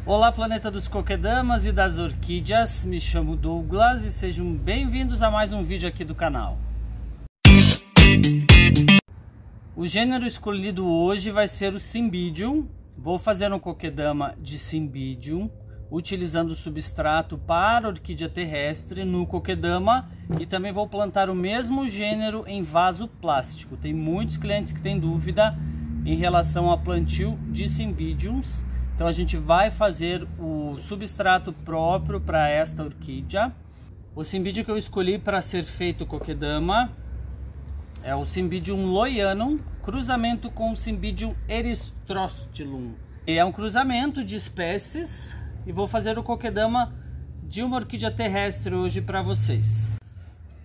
Olá, planeta dos coquedamas e das orquídeas, me chamo Douglas e sejam bem-vindos a mais um vídeo aqui do canal. O gênero escolhido hoje vai ser o Cymbidium. Vou fazer um coquedama de Cymbidium, utilizando o substrato para orquídea terrestre no coquedama, e também vou plantar o mesmo gênero em vaso plástico. Tem muitos clientes que têm dúvida em relação ao plantio de Cymbidiums. Então a gente vai fazer o substrato próprio para esta orquídea. O Cymbidium que eu escolhi para ser feito coquedama é o Cymbidium loianum, cruzamento com o Cymbidium erythrostylum. É um cruzamento de espécies e vou fazer o coquedama de uma orquídea terrestre hoje para vocês.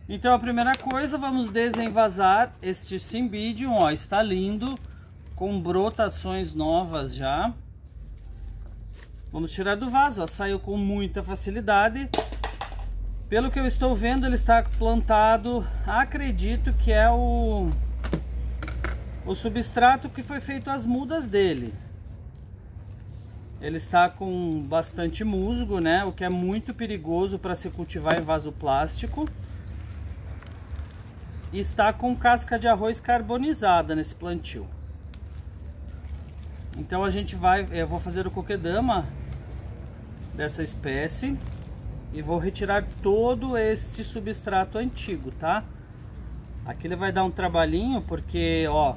Então a primeira coisa, vamos desenvasar este Cymbidium, ó, está lindo, com brotações novas já. Vamos tirar do vaso, ó, saiu com muita facilidade. Pelo que eu estou vendo, ele está plantado, acredito que é o substrato que foi feito as mudas dele. Ele está com bastante musgo, né? O que é muito perigoso para se cultivar em vaso plástico. E está com casca de arroz carbonizada nesse plantio. Então eu vou fazer o coquedama dessa espécie e vou retirar todo este substrato antigo, tá? Aqui ele vai dar um trabalhinho porque, ó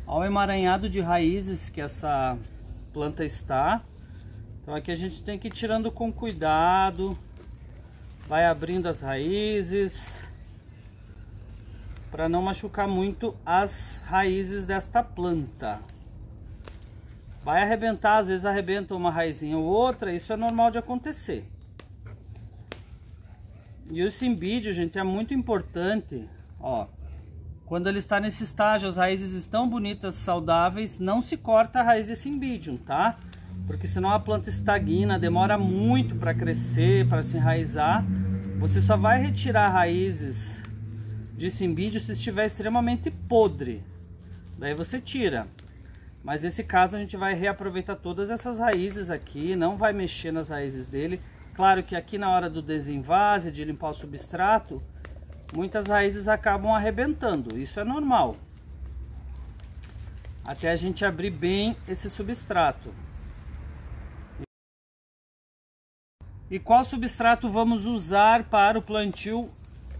o emaranhado de raízes que essa planta está. Então aqui a gente tem que ir tirando com cuidado, vai abrindo as raízes para não machucar muito as raízes desta planta. Vai arrebentar, às vezes arrebenta uma raizinha ou outra, isso é normal de acontecer. E o Cymbidium, gente, é muito importante, ó, quando ele está nesse estágio, as raízes estão bonitas, saudáveis, não se corta a raiz de Cymbidium, tá? Porque senão a planta estagna, demora muito para crescer, para se enraizar. Você só vai retirar raízes de Cymbidium se estiver extremamente podre, daí você tira. Mas nesse caso a gente vai reaproveitar todas essas raízes aqui, não vai mexer nas raízes dele. Claro que aqui na hora do desenvase, de limpar o substrato, muitas raízes acabam arrebentando, isso é normal. Até a gente abrir bem esse substrato. E qual substrato vamos usar para o plantio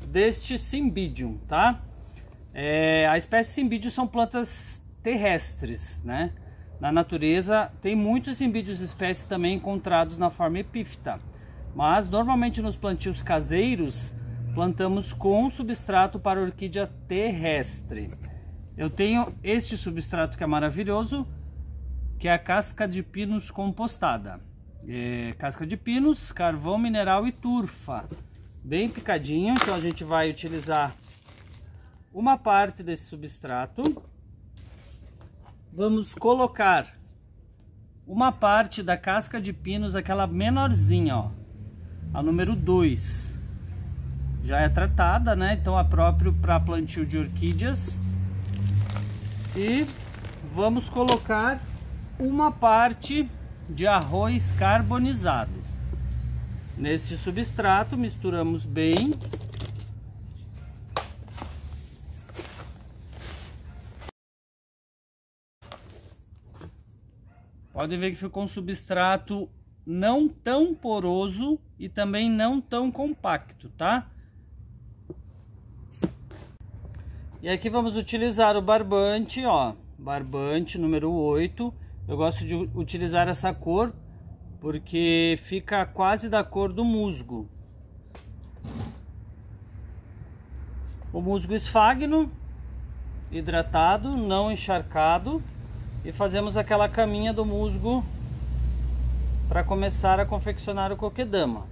deste Cymbidium, tá? A espécie Cymbidium são plantas terrestres, né? Na natureza tem muitos Cymbidiums espécies também encontrados na forma epífita, mas normalmente nos plantios caseiros plantamos com substrato para orquídea terrestre. Eu tenho este substrato que é maravilhoso, que é a casca de pinos compostada. Casca de pinos, carvão mineral e turfa, bem picadinho. Então a gente vai utilizar uma parte desse substrato. Vamos colocar uma parte da casca de pinos, aquela menorzinha, ó, a número 2. Já é tratada, né? Então é próprio para plantio de orquídeas. E vamos colocar uma parte de arroz carbonizado nesse substrato, misturamos bem. Pode ver que ficou um substrato não tão poroso e também não tão compacto, tá? E aqui vamos utilizar o barbante, ó, barbante número 8. Eu gosto de utilizar essa cor porque fica quase da cor do musgo. O musgo esfagno, hidratado, não encharcado. E fazemos aquela caminha do musgo para começar a confeccionar o coquedama.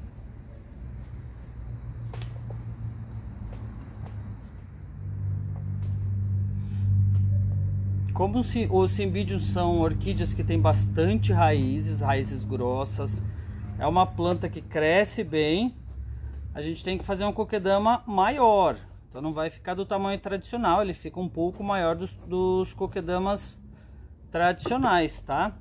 Como os Cymbidium são orquídeas que têm bastante raízes grossas, é uma planta que cresce bem, a gente tem que fazer um coquedama maior. Então não vai ficar do tamanho tradicional, ele fica um pouco maior dos coquedamas tradicionais, tá?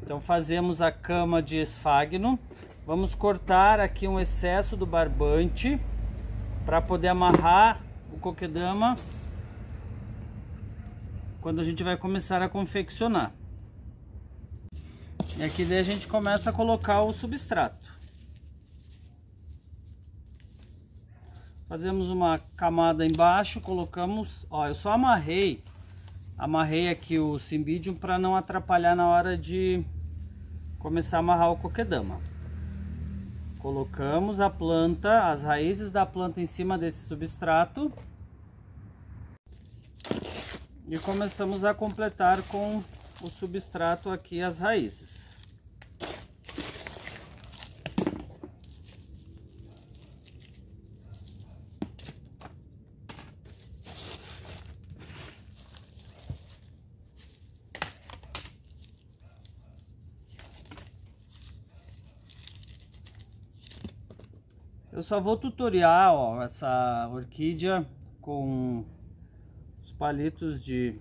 Então fazemos a cama de esfagno. Vamos cortar aqui um excesso do barbante para poder amarrar o kokedama quando a gente vai começar a confeccionar. E aqui daí a gente começa a colocar o substrato. Fazemos uma camada embaixo, colocamos, ó, eu só amarrei aqui o Cymbidium para não atrapalhar na hora de começar a amarrar o kokedama. Colocamos a planta, as raízes da planta em cima desse substrato e começamos a completar com o substrato aqui as raízes. Eu só vou tutoriar, ó, essa orquídea com os palitos de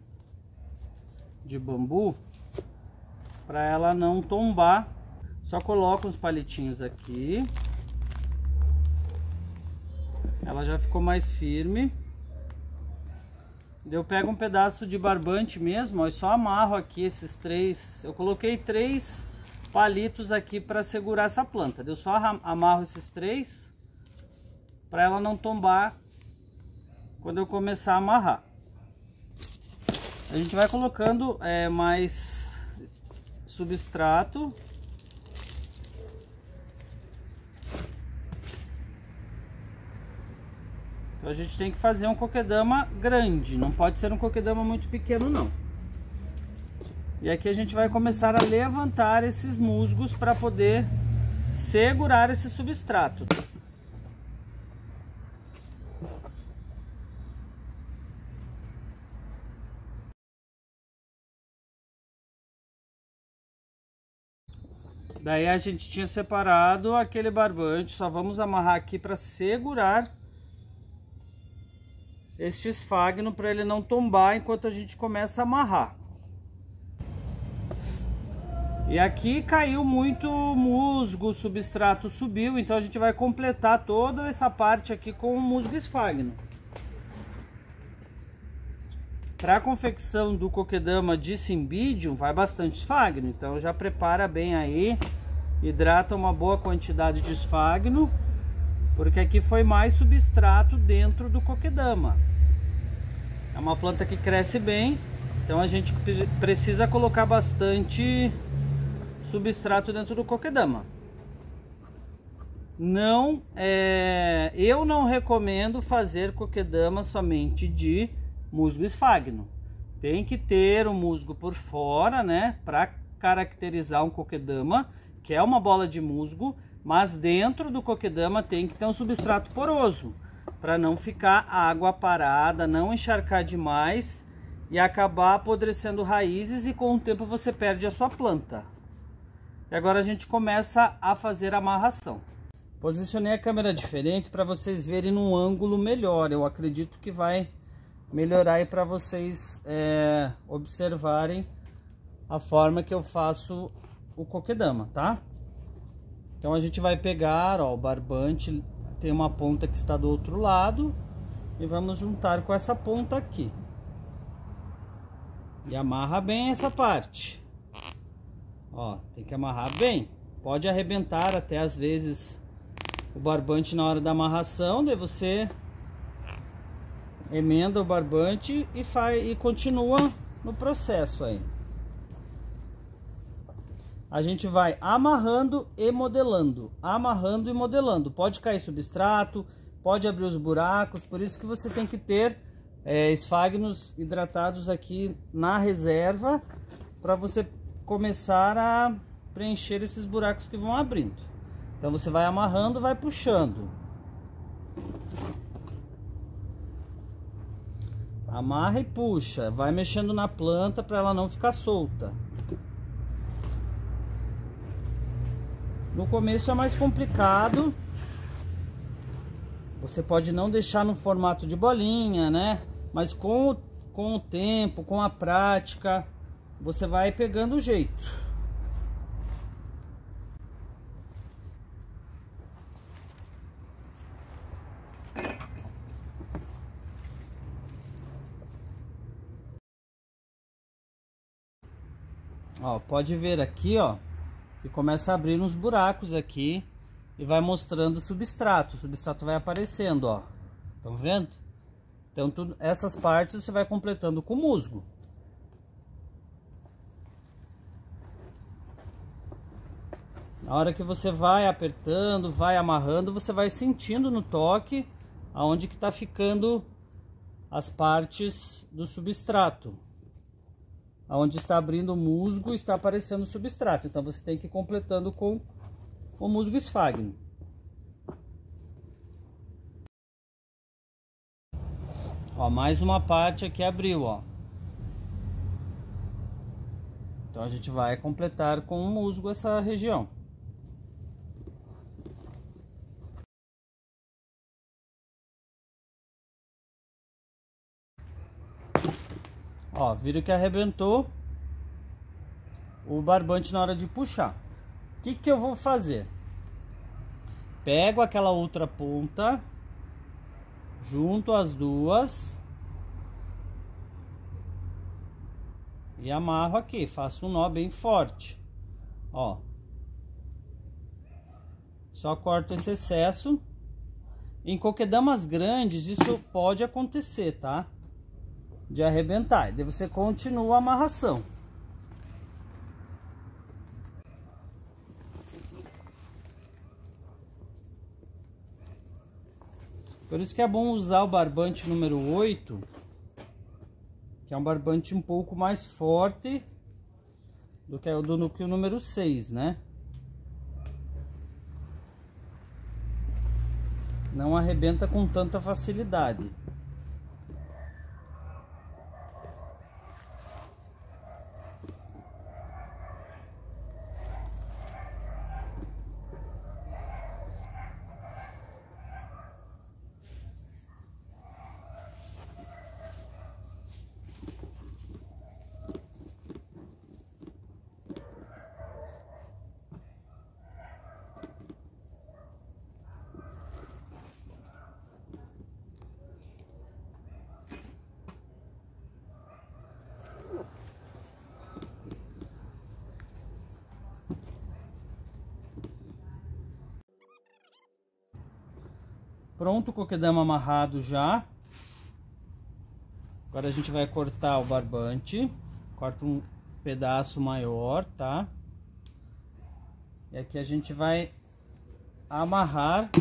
bambu para ela não tombar. Só coloco os palitinhos aqui. Ela já ficou mais firme. Eu pego um pedaço de barbante mesmo, ó, e só amarro aqui esses três. Eu coloquei 3 palitos aqui para segurar essa planta. Eu só amarro esses 3 para ela não tombar quando eu começar a amarrar. A gente vai colocando mais substrato. Então a gente tem que fazer um kokedama grande, não pode ser um kokedama muito pequeno não. E aqui a gente vai começar a levantar esses musgos para poder segurar esse substrato. Daí a gente tinha separado aquele barbante, só vamos amarrar aqui para segurar este esfagno para ele não tombar enquanto a gente começa a amarrar. E aqui caiu muito musgo, o substrato subiu, então a gente vai completar toda essa parte aqui com o musgo esfagno. Para a confecção do kokedama de Cymbidium vai bastante esfagno, então já prepara bem aí, hidrata uma boa quantidade de esfagno, porque aqui foi mais substrato dentro do kokedama. É uma planta que cresce bem, então a gente precisa colocar bastante substrato dentro do kokedama. Eu não recomendo fazer kokedama somente de musgo esfagno. Tem que ter o musgo por fora, né, para caracterizar um kokedama, que é uma bola de musgo, mas dentro do kokedama tem que ter um substrato poroso, para não ficar água parada, não encharcar demais e acabar apodrecendo raízes e com o tempo você perde a sua planta. E agora a gente começa a fazer a amarração. Posicionei a câmera diferente para vocês verem num ângulo melhor. Eu acredito que vai melhorar aí para vocês observarem a forma que eu faço o kokedama, tá? Então a gente vai pegar, ó, o barbante, tem uma ponta que está do outro lado e vamos juntar com essa ponta aqui. E amarra bem essa parte. Ó, tem que amarrar bem. Pode arrebentar até às vezes o barbante na hora da amarração, daí você emenda o barbante e continua no processo aí. A gente vai amarrando e modelando, amarrando e modelando. Pode cair substrato, pode abrir os buracos, por isso que você tem que ter esfagnos hidratados aqui na reserva, para você começar a preencher esses buracos que vão abrindo. Então você vai amarrando, vai puxando. Amarra e puxa, vai mexendo na planta para ela não ficar solta. No começo é mais complicado. Você pode não deixar no formato de bolinha, né? Mas com o tempo, com a prática, você vai pegando o jeito. Ó, pode ver aqui, ó, que começa a abrir uns buracos aqui e vai mostrando o substrato. O substrato vai aparecendo, ó. Estão vendo? Então, essas partes você vai completando com musgo. Na hora que você vai apertando, vai amarrando, você vai sentindo no toque aonde que tá ficando as partes do substrato. Aonde está abrindo o musgo, está aparecendo o substrato. Então você tem que ir completando com o musgo esfagno. Ó, mais uma parte aqui abriu, ó. Então a gente vai completar com o musgo essa região. Ó, viram que arrebentou o barbante na hora de puxar. O que que eu vou fazer? Pego aquela outra ponta, junto as duas e amarro aqui, faço um nó bem forte. Ó, só corto esse excesso. Em coquedamas grandes isso pode acontecer, tá? De arrebentar, e daí você continua a amarração. Por isso que é bom usar o barbante número 8, que é um barbante um pouco mais forte do que o número 6, né? Não arrebenta com tanta facilidade. Pronto o coquedama amarrado já. Agora a gente vai cortar o barbante. Corta um pedaço maior, tá? E aqui a gente vai amarrar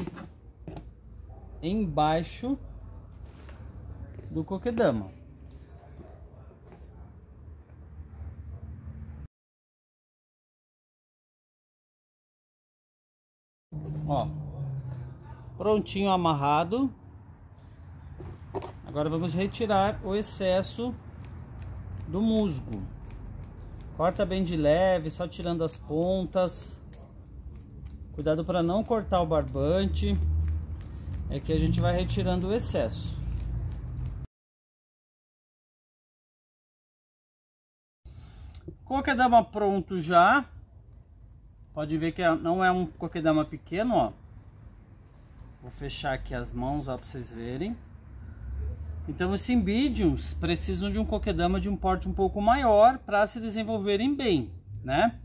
embaixo do coquedama. Ó, prontinho amarrado. Agora vamos retirar o excesso do musgo. Corta bem de leve, só tirando as pontas. Cuidado para não cortar o barbante. É que a gente vai retirando o excesso. Coquedama pronto já. Pode ver que não é um coquedama pequeno, ó. Vou fechar aqui as mãos, ó, para vocês verem. Então os cymbidiums precisam de um coquedama de um porte um pouco maior para se desenvolverem bem, né?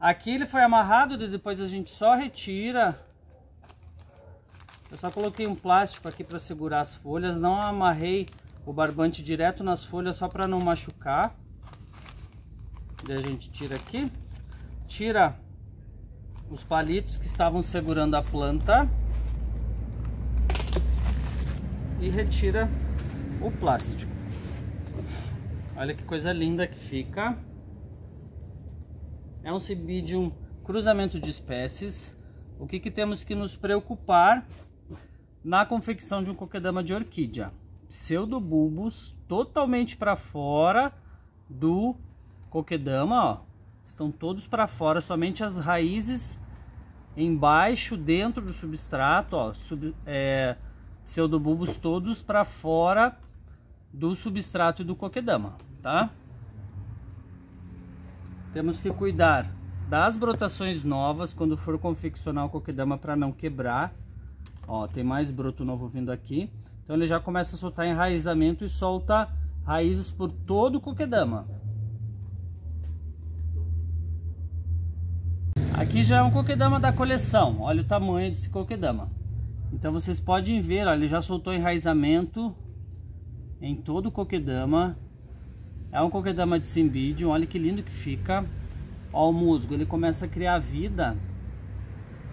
Aqui ele foi amarrado, depois a gente só retira. Eu só coloquei um plástico aqui para segurar as folhas, não amarrei o barbante direto nas folhas só para não machucar. Daí a gente tira aqui, tira os palitos que estavam segurando a planta e retira o plástico. Olha que coisa linda que fica. É um cymbidium cruzamento de espécies. O que temos que nos preocupar na confecção de um coquedama de orquídea? Pseudobulbos totalmente para fora do coquedama, ó. Estão todos para fora, somente as raízes embaixo, dentro do substrato, ó. Pseudobulbos todos para fora do substrato e do coquedama, tá? Temos que cuidar das brotações novas quando for confeccionar o coquedama para não quebrar. Ó, tem mais broto novo vindo aqui. Então ele já começa a soltar enraizamento e solta raízes por todo o coquedama. Aqui já é um coquedama da coleção, olha o tamanho desse coquedama. Então vocês podem ver, ó, ele já soltou enraizamento em todo o coquedama. É um coquedama de Cymbidium, olha que lindo que fica. Ó, o musgo, ele começa a criar vida,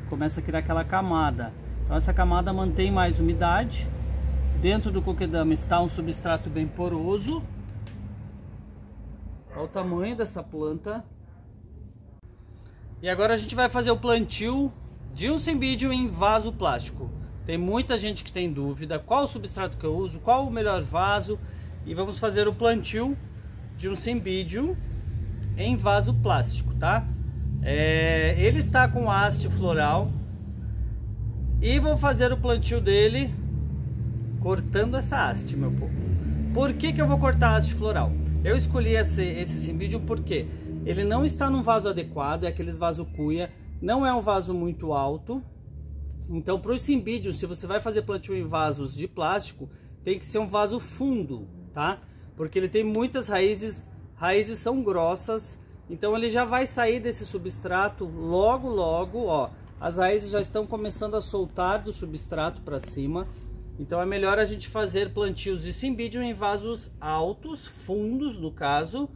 começa a criar aquela camada. Então essa camada mantém mais umidade. Dentro do coquedama está um substrato bem poroso. Olha o tamanho dessa planta. E agora a gente vai fazer o plantio de um Cymbidium em vaso plástico. Tem muita gente que tem dúvida qual o substrato que eu uso, qual o melhor vaso. E vamos fazer o plantio de um Cymbidium em vaso plástico, tá? Ele está com haste floral. E vou fazer o plantio dele cortando essa haste, meu povo. Por que eu vou cortar a haste floral? Eu escolhi esse Cymbidium porque ele não está num vaso adequado, é aqueles vaso cuia, não é um vaso muito alto. Então, para os Cymbidium, se você vai fazer plantio em vasos de plástico, tem que ser um vaso fundo, tá? Porque ele tem muitas raízes são grossas, então ele já vai sair desse substrato logo, ó. As raízes já estão começando a soltar do substrato para cima. Então é melhor a gente fazer plantios de Cymbidium em vasos altos, fundos no caso.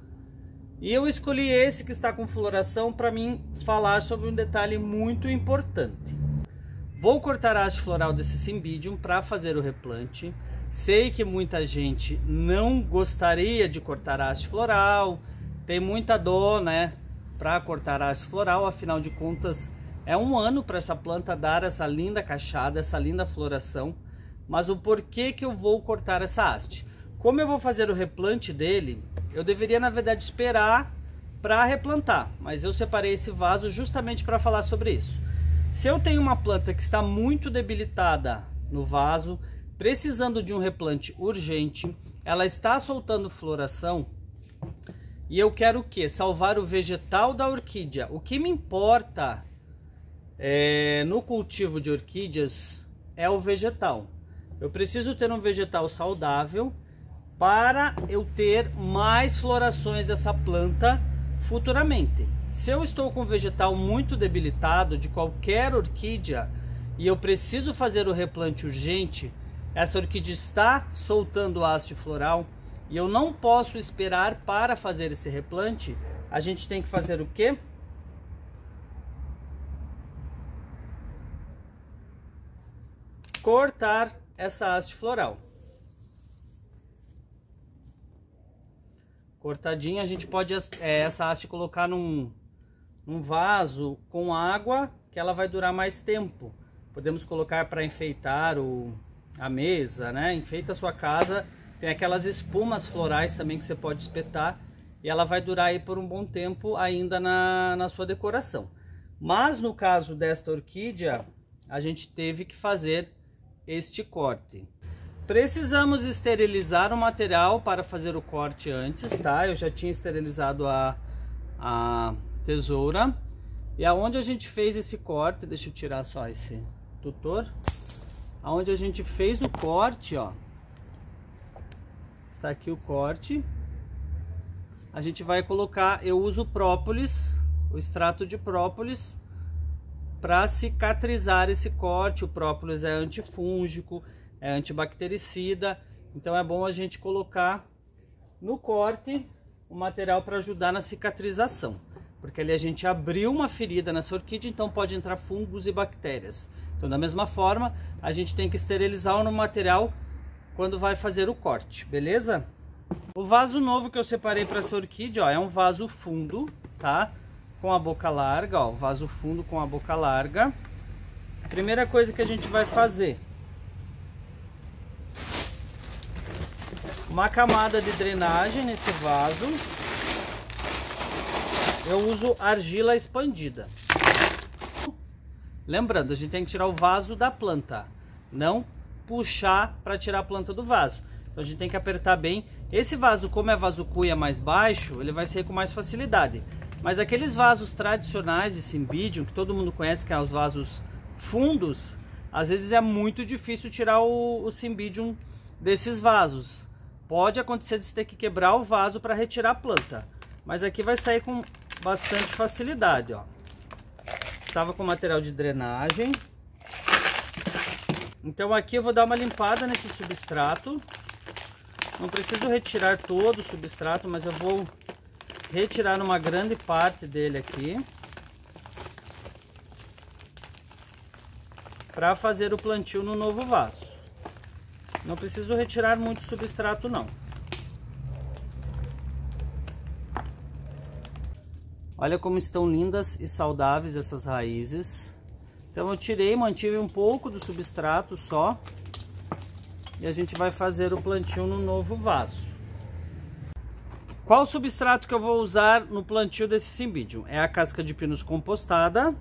E eu escolhi esse que está com floração para mim falar sobre um detalhe muito importante. Vou cortar a haste floral desse Cymbidium para fazer o replante. Sei que muita gente não gostaria de cortar a haste floral, tem muita dor, né, para cortar a haste floral, afinal de contas é um ano para essa planta dar essa linda cachada, essa linda floração. Mas o porquê que eu vou cortar essa haste? Como eu vou fazer o replante dele, eu deveria na verdade esperar para replantar, mas eu separei esse vaso justamente para falar sobre isso. Se eu tenho uma planta que está muito debilitada no vaso, precisando de um replante urgente, ela está soltando floração e eu quero o que? Salvar o vegetal da orquídea. O que me importa no cultivo de orquídeas é o vegetal. Eu preciso ter um vegetal saudável para eu ter mais florações dessa planta futuramente. Se eu estou com um vegetal muito debilitado de qualquer orquídea e eu preciso fazer o replante urgente, essa orquídea está soltando haste floral e eu não posso esperar para fazer esse replante, a gente tem que fazer o quê? Cortar essa haste floral. Cortadinha, a gente pode essa haste colocar num vaso com água, que ela vai durar mais tempo. Podemos colocar para enfeitar a mesa, né? Enfeita a sua casa. Tem aquelas espumas florais também que você pode espetar e ela vai durar aí por um bom tempo ainda na sua decoração. Mas no caso desta orquídea, a gente teve que fazer este corte. Precisamos esterilizar o material para fazer o corte antes, tá? Eu já tinha esterilizado a tesoura. E aonde a gente fez esse corte, deixa eu tirar só esse tutor. Aonde a gente fez o corte, ó. Está aqui o corte. A gente vai colocar, eu uso própolis, o extrato de própolis, para cicatrizar esse corte. O própolis é antifúngico, é antibactericida, então é bom a gente colocar no corte o material para ajudar na cicatrização, porque ali a gente abriu uma ferida nessa orquídea, então pode entrar fungos e bactérias. Então da mesma forma, a gente tem que esterilizar o material quando vai fazer o corte, beleza? O vaso novo que eu separei para essa orquídea, ó, é um vaso fundo, tá? Com a boca larga, ó, vaso fundo com a boca larga. Primeira coisa que a gente vai fazer, uma camada de drenagem nesse vaso. Eu uso argila expandida. Lembrando, a gente tem que tirar o vaso da planta, não puxar para tirar a planta do vaso. Então a gente tem que apertar bem. Esse vaso, como é vaso cuia mais baixo, ele vai sair com mais facilidade. Mas aqueles vasos tradicionais de Cymbidium, que todo mundo conhece, que são os vasos fundos, às vezes é muito difícil tirar o Cymbidium desses vasos. Pode acontecer de você ter que quebrar o vaso para retirar a planta. Mas aqui vai sair com bastante facilidade, ó. estava com material de drenagem. Então aqui eu vou dar uma limpada nesse substrato. Não preciso retirar todo o substrato, mas eu vou retirar uma grande parte dele aqui, para fazer o plantio no novo vaso. Não preciso retirar muito substrato não. Olha como estão lindas e saudáveis essas raízes. Então eu tirei, mantive um pouco do substrato só. E a gente vai fazer o plantio no novo vaso. Qual substrato que eu vou usar no plantio desse Cymbidium? É a casca de pinos compostada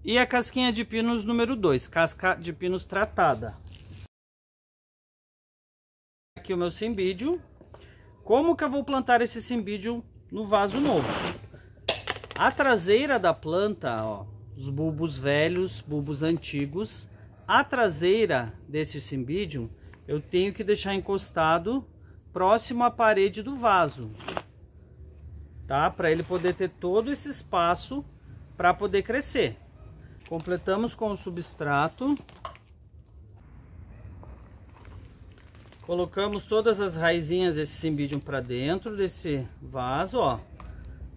e a casquinha de pinos número 2, casca de pinos tratada. Aqui o meu Cymbidium. Como que eu vou plantar esse Cymbidium no vaso novo? A traseira da planta, ó, os bulbos velhos, bulbos antigos, a traseira desse Cymbidium eu tenho que deixar encostado próximo à parede do vaso, tá? Para ele poder ter todo esse espaço para poder crescer. Completamos com o substrato. Colocamos todas as raizinhas desse Cymbidium para dentro desse vaso, ó.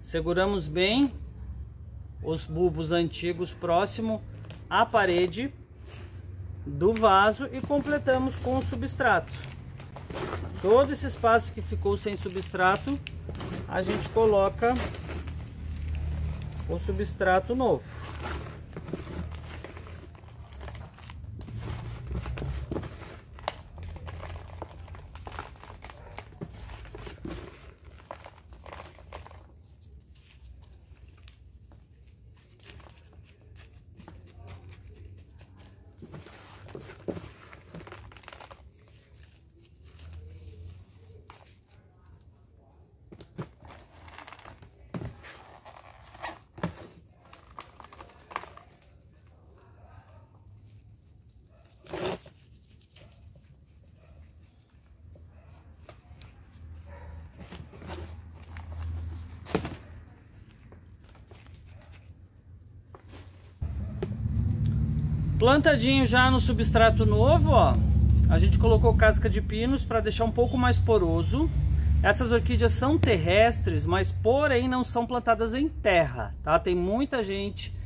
Seguramos bem os bulbos antigos próximo à parede do vaso e completamos com o substrato. Todo esse espaço que ficou sem substrato, a gente coloca o substrato novo. Plantadinho já no substrato novo, ó, a gente colocou casca de pinos para deixar um pouco mais poroso. Essas orquídeas são terrestres, mas porém não são plantadas em terra, tá? Tem muita gente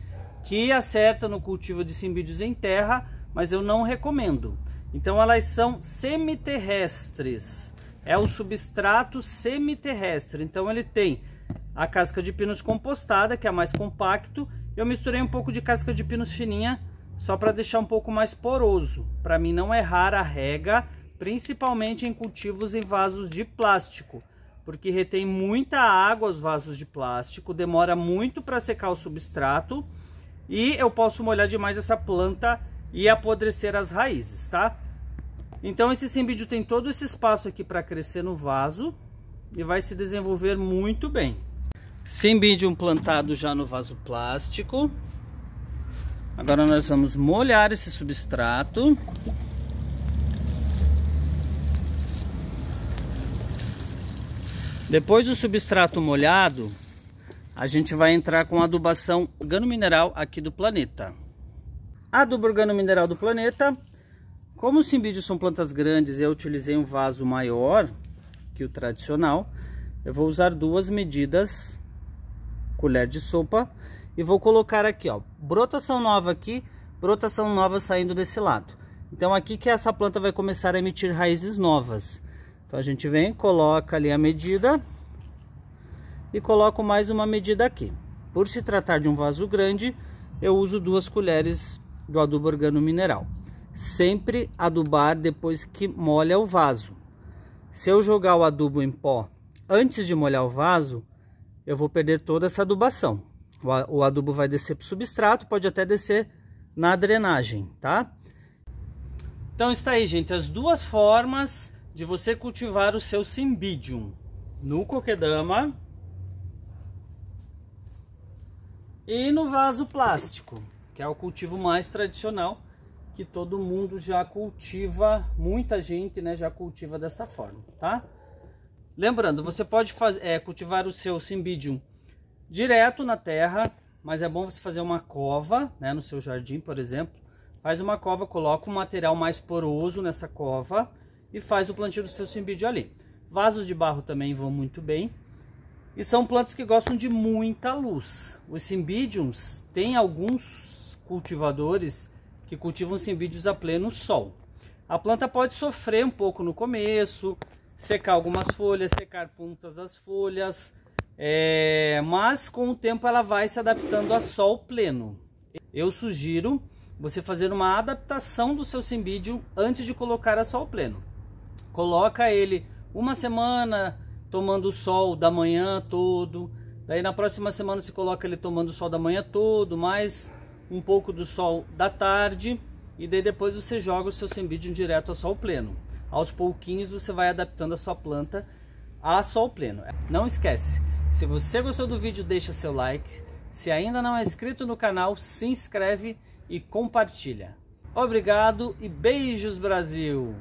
que acerta no cultivo de Cymbidiums em terra, mas eu não recomendo. Então elas são semiterrestres, é o substrato semiterrestre. Então ele tem a casca de pinos compostada, que é mais compacto. Eu misturei um pouco de casca de pinos fininha, só para deixar um pouco mais poroso, para mim não errar a rega, principalmente em cultivos em vasos de plástico, porque retém muita água os vasos de plástico, demora muito para secar o substrato e eu posso molhar demais essa planta e apodrecer as raízes, tá? Então esse Cymbidium tem todo esse espaço aqui para crescer no vaso e vai se desenvolver muito bem. Cymbidium plantado já no vaso plástico. Agora nós vamos molhar esse substrato. Depois do substrato molhado, a gente vai entrar com a adubação organomineral aqui do Planeta. Adubo organomineral do Planeta. Como os Cymbidiums são plantas grandes e eu utilizei um vaso maior que o tradicional, eu vou usar 2 medidas, colher de sopa. E vou colocar aqui, ó, brotação nova aqui, brotação nova saindo desse lado. Então aqui que essa planta vai começar a emitir raízes novas. Então a gente vem, coloca ali a medida e coloco mais uma medida aqui. Por se tratar de um vaso grande, eu uso 2 colheres do adubo organomineral. Sempre adubar depois que molha o vaso. Se eu jogar o adubo em pó antes de molhar o vaso, eu vou perder toda essa adubação. O adubo vai descer para o substrato, pode até descer na drenagem, tá? Então está aí, gente, as 2 formas de você cultivar o seu Cymbidium: no coquedama e no vaso plástico, que é o cultivo mais tradicional, que todo mundo já cultiva, muita gente, né, já cultiva dessa forma, tá? Lembrando, você pode cultivar o seu Cymbidium direto na terra, mas é bom você fazer uma cova, né, no seu jardim, por exemplo. Faz uma cova, coloca um material mais poroso nessa cova e faz o plantio do seu cimbidium ali. Vasos de barro também vão muito bem. E são plantas que gostam de muita luz. Os cimbidiums, tem alguns cultivadores que cultivam cimbidiums a pleno sol. A planta pode sofrer um pouco no começo, secar algumas folhas, secar pontas das folhas, mas com o tempo ela vai se adaptando a sol pleno. Eu sugiro você fazer uma adaptação do seu cimbidium antes de colocar a sol pleno. Coloca ele uma semana tomando o sol da manhã todo, daí na próxima semana você coloca ele tomando o sol da manhã todo, mais um pouco do sol da tarde, e daí depois você joga o seu cimbidium direto a sol pleno. Aos pouquinhos você vai adaptando a sua planta a sol pleno. Não esquece, se você gostou do vídeo, deixa seu like. Se ainda não é inscrito no canal, se inscreve e compartilha. Obrigado e beijos, Brasil!